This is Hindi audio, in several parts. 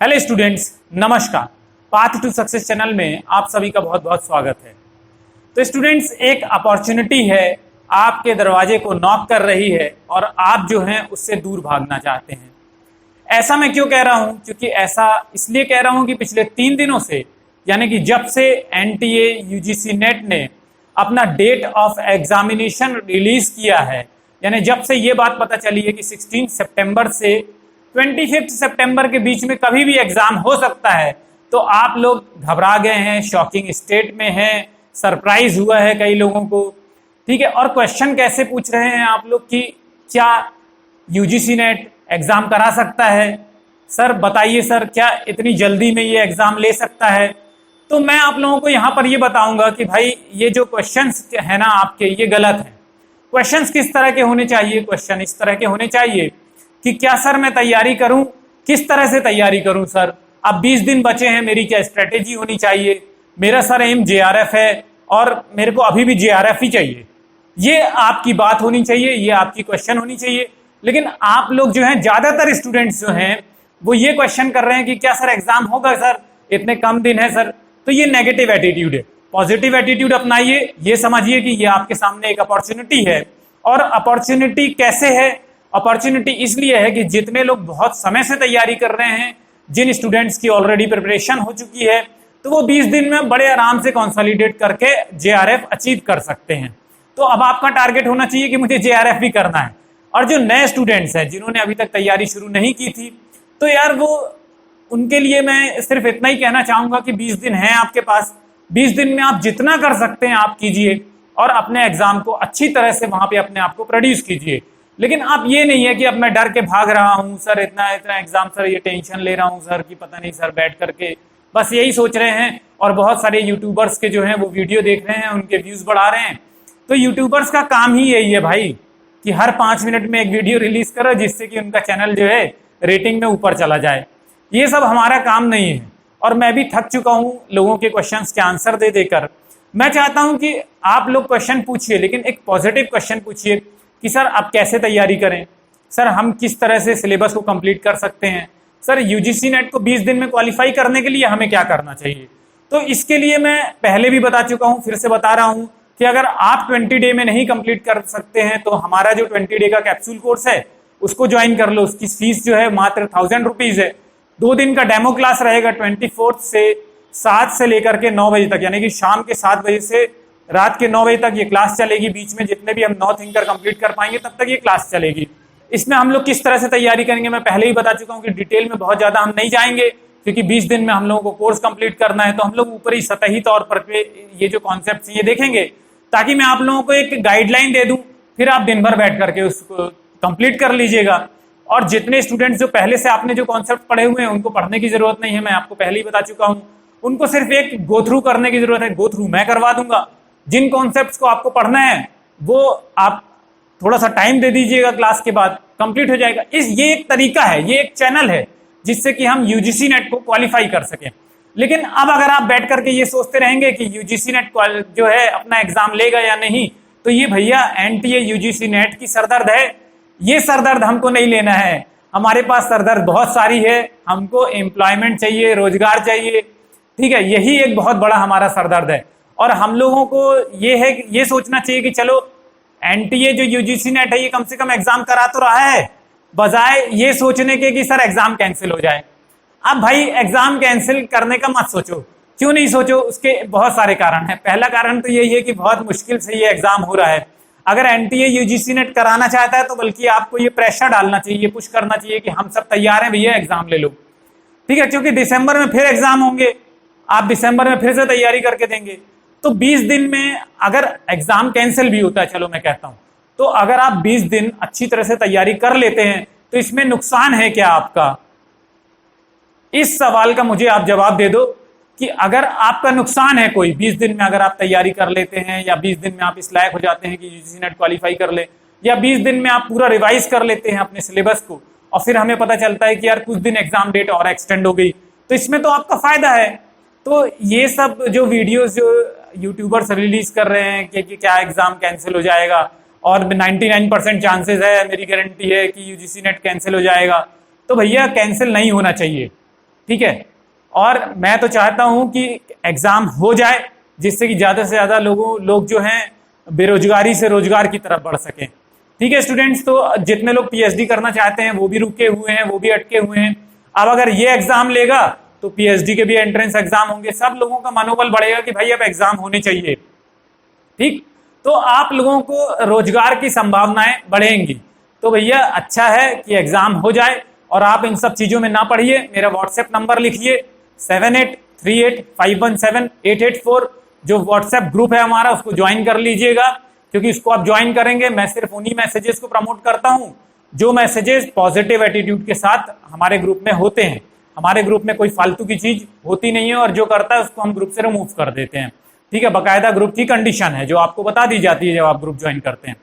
हेलो स्टूडेंट्स, नमस्कार। पाथ टू सक्सेस चैनल में आप सभी का बहुत बहुत स्वागत है। तो स्टूडेंट्स, एक अपॉर्चुनिटी है आपके दरवाजे को नॉक कर रही है और आप जो हैं उससे दूर भागना चाहते हैं। ऐसा मैं क्यों कह रहा हूं? क्योंकि ऐसा इसलिए कह रहा हूं कि पिछले 3 दिनों से, यानी कि जब से एनटीए यूजीसी नेट ने अपना डेट ऑफ एग्जामिनेशन रिलीज किया है, यानी जब से ये बात पता चली है कि 16 सितंबर से 25 सितंबर के बीच में कभी भी एग्जाम हो सकता है, तो आप लोग घबरा गए हैं, शॉकिंग स्टेट में हैं, सरप्राइज हुआ है कई लोगों को। ठीक है, और क्वेश्चन कैसे पूछ रहे हैं आप लोग कि क्या यूजीसी नेट एग्जाम करा सकता है? सर बताइए सर, क्या इतनी जल्दी में ये एग्जाम ले सकता है? तो मैं आप लोगों को यहां पर ये बताऊंगा कि भाई ये जो क्वेश्चंस है ना आपके, ये गलत है। क्वेश्चंस किस तरह के होने चाहिए? क्वेश्चन इस तरह के होने चाहिए कि क्या सर मैं तैयारी करूं, किस तरह से तैयारी करूं सर, अब 20 दिन बचे हैं, मेरी क्या स्ट्रेटेजी होनी चाहिए, मेरा सर एम जेआरएफ है और मेरे को अभी भी जेआरएफ ही चाहिए। ये आपकी बात होनी चाहिए, ये आपकी क्वेश्चन होनी चाहिए। लेकिन आप लोग जो हैं, ज्यादातर स्टूडेंट्स जो हैं वो ये क्वेश्चन कर रहे हैं कि क्या सर एग्जाम होगा सर, इतने कम दिन है सर। तो ये नेगेटिव एटीट्यूड है। पॉजिटिव एटीट्यूड अपनाइए, ये समझिए कि ये आपके सामने एक अपॉर्चुनिटी है। और अपॉर्चुनिटी कैसे है? अपॉर्चुनिटी इसलिए है कि जितने लोग बहुत समय से तैयारी कर रहे हैं, जिन स्टूडेंट्स की ऑलरेडी प्रिपरेशन हो चुकी है, तो वो 20 दिन में बड़े आराम से कंसोलिडेट करके जेआरएफ अचीव कर सकते हैं। तो अब आपका टारगेट होना चाहिए कि मुझे जेआरएफ भी करना है। और जो नए स्टूडेंट्स हैं, जिन्होंने अभी तक तैयारी शुरू नहीं की थी, तो यार वो उनके लिए मैं सिर्फ इतना ही कहना चाहूंगा कि 20 दिन है आपके पास। 20 दिन में आप जितना कर सकते हैं आप कीजिए और अपने एग्जाम को अच्छी तरह से वहां पे अपने आप को प्रोड्यूस कीजिए। लेकिन आप ये नहीं है कि अब मैं डर के भाग रहा हूं सर, इतना इतना एग्जाम सर, ये टेंशन ले रहा हूं सर कि पता नहीं सर, बैठ करके बस यही सोच रहे हैं। और बहुत सारे यूट्यूबर्स के जो हैं वो वीडियो देख रहे हैं, उनके व्यूज बढ़ा रहे हैं। तो यूट्यूबर्स का काम ही यही है भाई कि हर 5 मिनट में एक वीडियो रिलीज करो, जिससे कि उनका चैनल जो है रेटिंग में ऊपर चला जाए। ये सब हमारा काम नहीं है। और मैं भी थक चुका हूं लोगों के क्वेश्चंस के आंसर दे देकर। मैं चाहता हूं कि आप लोग क्वेश्चन पूछिए, लेकिन एक पॉजिटिव क्वेश्चन पूछिए कि सर आप कैसे तैयारी करें, सर हम किस तरह से सिलेबस को कंप्लीट कर सकते हैं, सर यूजीसी नेट को 20 दिन में क्वालिफाई करने के लिए हमें क्या करना चाहिए। तो इसके लिए मैं पहले भी बता चुका हूं, फिर से बता रहा हूं कि अगर आप 20 डे में नहीं कंप्लीट कर सकते हैं तो हमारा जो 20 डे का कैप्सूल कोर्स है उसको ज्वाइन कर लो। उसकी फीस जो है मात्र 1000 रुपीज है। 2 दिन का डेमो क्लास रहेगा 24 से 7 से लेकर के 9 बजे तक, यानी कि शाम के 7 बजे से रात के 9 बजे तक ये क्लास चलेगी। बीच में जितने भी हम 9 थिंकर कंप्लीट कर पाएंगे तब तक ये क्लास चलेगी। इसमें हम लोग किस तरह से तैयारी करेंगे मैं पहले ही बता चुका हूं कि डिटेल में बहुत ज्यादा हम नहीं जाएंगे, क्योंकि 20 दिन में हम लोगों को कोर्स कंप्लीट करना है। तो हम लोग ऊपरी सतही तौर पर ये जो कॉन्सेप्ट ये देखेंगे, ताकि मैं आप लोगों को एक गाइडलाइन दे दूं, फिर आप दिन भर बैठ करके उसको कंप्लीट कर लीजिएगा। और जितने स्टूडेंट्स जो पहले से आपने जो कॉन्सेप्ट पढ़े हुए हैं उनको पढ़ने की जरूरत नहीं है, मैं आपको पहले ही बता चुका हूं। उनको सिर्फ एक गो थ्रू करने की जरूरत है। गो थ्रू मैं करवा दूंगा। जिन कॉन्सेप्ट्स को आपको पढ़ना है वो आप थोड़ा सा टाइम दे दीजिएगा, क्लास के बाद कंप्लीट हो जाएगा। ये एक तरीका है, ये एक चैनल है जिससे कि हम यूजीसी नेट को क्वालिफाई कर सकें। लेकिन अब अगर आप बैठ करके ये सोचते रहेंगे कि यूजीसी नेट जो है अपना एग्जाम लेगा या नहीं, तो ये भैया एनटीए यूजीसी नेट की सरदर्द है। ये सरदर्द हमको नहीं लेना है। हमारे पास सरदर्द बहुत सारी है। हमको एम्प्लॉयमेंट चाहिए, रोजगार चाहिए। ठीक है, यही एक बहुत बड़ा हमारा सरदर्द है। और हम लोगों को ये सोचना चाहिए कि चलो एनटीए जो यूजीसी नेट है ये कम से कम एग्जाम करा तो रहा है, बजाय ये सोचने के कि सर एग्जाम कैंसिल हो जाए। अब भाई एग्जाम कैंसिल करने का मत सोचो। क्यों नहीं सोचो? उसके बहुत सारे कारण हैं। पहला कारण तो यही है कि बहुत मुश्किल से ये एग्जाम हो रहा है। अगर एनटीए यूजीसी नेट कराना चाहता है तो बल्कि आपको ये प्रेशर डालना चाहिए, पुश करना चाहिए कि हम सब तैयार हैं भैया, एग्जाम ले लो। ठीक है, क्योंकि दिसंबर में फिर एग्जाम होंगे, आप दिसंबर में फिर से तैयारी करके देंगे। तो 20 दिन में अगर एग्जाम कैंसिल भी होता है, चलो मैं कहता हूं, तो अगर आप 20 दिन अच्छी तरह से तैयारी कर लेते हैं तो इसमें नुकसान है क्या आपका? इस सवाल का मुझे आप जवाब दे दो कि अगर आपका नुकसान है कोई 20 दिन में अगर आप तैयारी कर लेते हैं, या 20 दिन में आप इस लायक हो जाते हैं कि यूजीसी नेट क्वालिफाई कर ले, या 20 दिन में आप पूरा रिवाइज कर लेते हैं अपने सिलेबस को और फिर हमें पता चलता है कि यार कुछ दिन एग्जाम डेट और एक्सटेंड हो गई, तो इसमें तो आपका फायदा है। तो ये सब जो वीडियोस जो यूट्यूबर्स रिलीज कर रहे हैं कि क्या एग्जाम कैंसिल हो जाएगा और 99% चांसेस है, मेरी गारंटी है कि यूजीसी नेट कैंसिल हो जाएगा, तो भैया कैंसिल नहीं होना चाहिए। ठीक है। और मैं तो चाहता हूं कि एग्जाम हो जाए, जिससे कि ज्यादा से ज्यादा लोग जो हैं बेरोजगारी से रोजगार की तरफ बढ़ सकें। ठीक है स्टूडेंट्स, तो जितने लोग पीएचडी करना चाहते हैं वो भी रुके हुए हैं, वो भी अटके हुए हैं। अब अगर ये एग्जाम लेगा तो पीएचडी के भी एंट्रेंस एग्जाम होंगे, सब लोगों का मनोबल बढ़ेगा कि भाई अब एग्जाम होने चाहिए। ठीक, तो आप लोगों को रोजगार की संभावनाएं बढ़ेंगी। तो भैया अच्छा है कि एग्जाम हो जाए और आप इन सब चीजों में ना पढ़िए। मेरा व्हाट्सएप नंबर लिखिए 7838517884, जो व्हाट्सएप ग्रुप है हमारा, उसको ज्वाइन कर लीजिएगा, क्योंकि इसको आप ज्वाइन करेंगे मैं सिर्फ उन्हीं मैसेजेस को प्रमोट करता हूं जो मैसेजेस पॉजिटिव एटीट्यूड के साथ हमारे ग्रुप में होते हैं। हमारे ग्रुप में कोई फालतू की चीज होती नहीं है, और जो करता है उसको हम ग्रुप से रिमूव कर देते हैं। ठीक है, बकायदा ग्रुप की कंडीशन है जो आपको बता दी जाती है जब आप ग्रुप ज्वाइन करते हैं।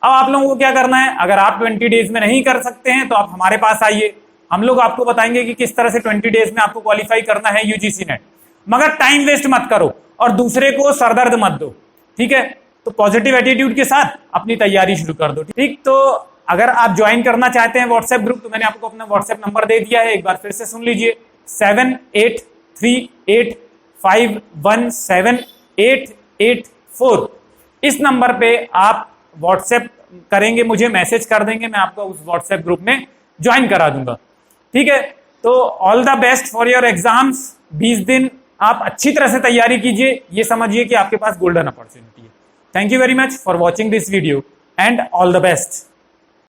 अब आप लोगों को क्या करना है, अगर आप 20 डेज में नहीं कर सकते हैं तो आप हमारे पास आइए, हम लोग आपको बताएंगे कि किस तरह से 20 डेज में आपको क्वालिफाई करना है यूजीसी नेट। मगर टाइम वेस्ट मत करो और दूसरे को सरदर्द मत दो। ठीक है, तो पॉजिटिव एटीट्यूड के साथ अपनी तैयारी शुरू कर दो। ठीक, तो अगर आप ज्वाइन करना चाहते हैं व्हाट्सएप ग्रुप, तो मैंने आपको अपना व्हाट्सएप नंबर दे दिया है, एक बार फिर से सुन लीजिए 7838517884। इस नंबर पे आप व्हाट्सएप करेंगे, मुझे मैसेज कर देंगे, मैं आपको उस व्हाट्सएप ग्रुप में ज्वाइन करा दूंगा। ठीक है, तो all the best for your exams. 20 दिन आप अच्छी तरह से तैयारी कीजिए, ये समझिए कि आपके पास गोल्डन अपॉर्चुनिटी है। Thank you very much for watching this video and all the best.